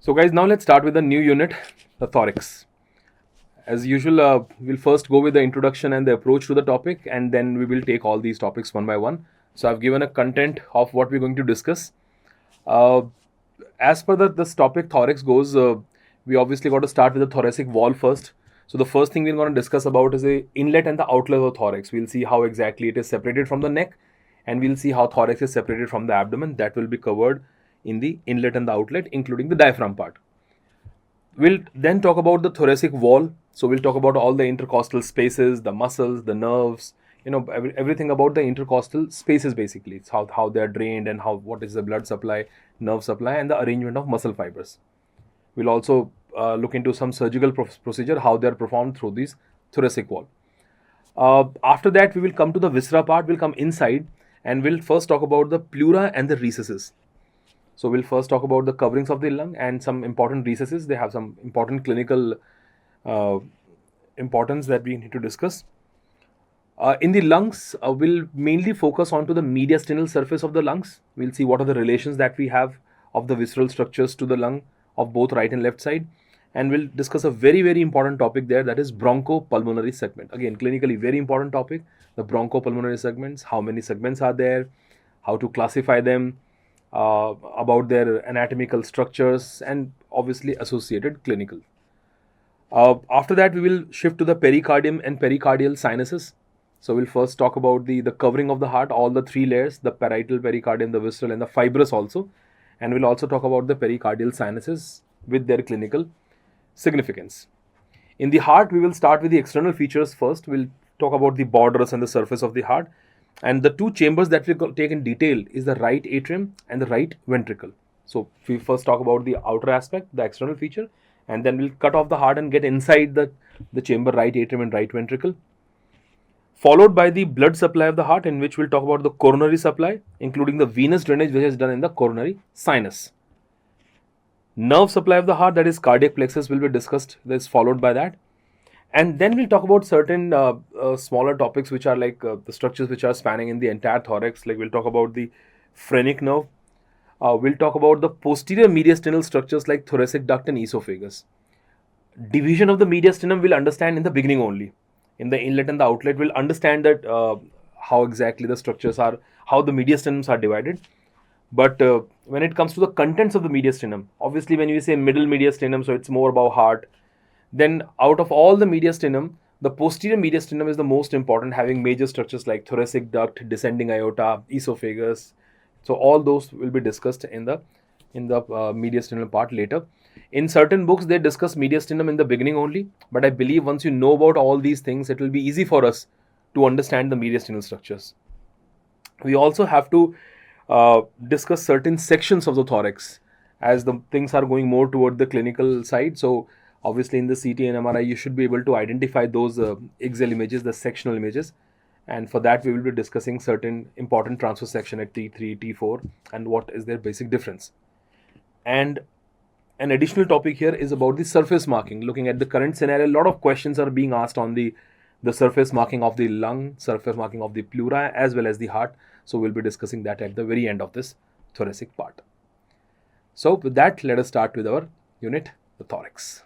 So guys, now let's start with the new unit, the thorax. As usual, we'll first go with the introduction and the approach to the topic, and then we will take all these topics one by one. So I've given a content of what we're going to discuss. Uh, as per this topic, thorax goes, we obviously got to start with the thoracic wall first. So the first thing we're going to discuss about is the inlet and the outlet of the thorax. We'll see how exactly it is separated from the neck, and we'll see how thorax is separated from the abdomen. That will be covered in the inlet and the outlet, including the diaphragm part. We'll then talk about the thoracic wall. So we'll talk about all the intercostal spaces, the muscles, the nerves, everything about the intercostal spaces basically. It's how they're drained and what is the blood supply, nerve supply, and the arrangement of muscle fibers. We'll also look into some surgical procedure, how they're performed through this thoracic wall. After that, we will come to the viscera part. We'll come inside and we'll first talk about the pleura and the recesses. So we'll first talk about the coverings of the lung and some important recesses. They have some important clinical importance that we need to discuss. In the lungs, we'll mainly focus on to the mediastinal surface of the lungs. We'll see what are the relations that we have of the visceral structures to the lung of both right and left side. And we'll discuss a very, very important topic there, that is bronchopulmonary segment. Again, clinically very important topic, the bronchopulmonary segments, how many segments are there, how to classify them, about their anatomical structures, and obviously associated clinical. After that, we will shift to the pericardium and pericardial sinuses. So we'll first talk about the covering of the heart, all the three layers, the parietal pericardium, the visceral, and the fibrous also. And we'll also talk about the pericardial sinuses with their clinical significance. In the heart, we will start with the external features first. We'll talk about the borders and the surface of the heart. And the two chambers that we take in detail is the right atrium and the right ventricle. So we first talk about the outer aspect, the external feature, and then we'll cut off the heart and get inside the chamber, right atrium and right ventricle. Followed by the blood supply of the heart, in which we'll talk about the coronary supply, including the venous drainage which is done in the coronary sinus. Nerve supply of the heart, that is cardiac plexus, will be discussed. That's followed by that. And then we'll talk about certain smaller topics which are like the structures which are spanning in the entire thorax. Like we'll talk about the phrenic nerve. We'll talk about the posterior mediastinal structures like thoracic duct and esophagus. Division of the mediastinum we'll understand in the beginning only. In the inlet and the outlet, we'll understand that how exactly the structures are, how the mediastinums are divided. But when it comes to the contents of the mediastinum, obviously when you say middle mediastinum, so it's more about heart. Then out of all the mediastinum, the posterior mediastinum is the most important, having major structures like thoracic duct, descending aorta, esophagus. So all those will be discussed in the mediastinal part later. In certain books, they discuss mediastinum in the beginning only. But I believe once you know about all these things, it will be easy for us to understand the mediastinal structures. We also have to discuss certain sections of the thorax as the things are going more toward the clinical side. So obviously in the CT and MRI, you should be able to identify those axial images, the sectional images. And for that, we will be discussing certain important transverse section at T3, T4, and what is their basic difference. And an additional topic here is about the surface marking. Looking at the current scenario, a lot of questions are being asked on the surface marking of the lung, surface marking of the pleura, as well as the heart. So we'll be discussing that at the very end of this thoracic part. So with that, let us start with our unit, the thorax.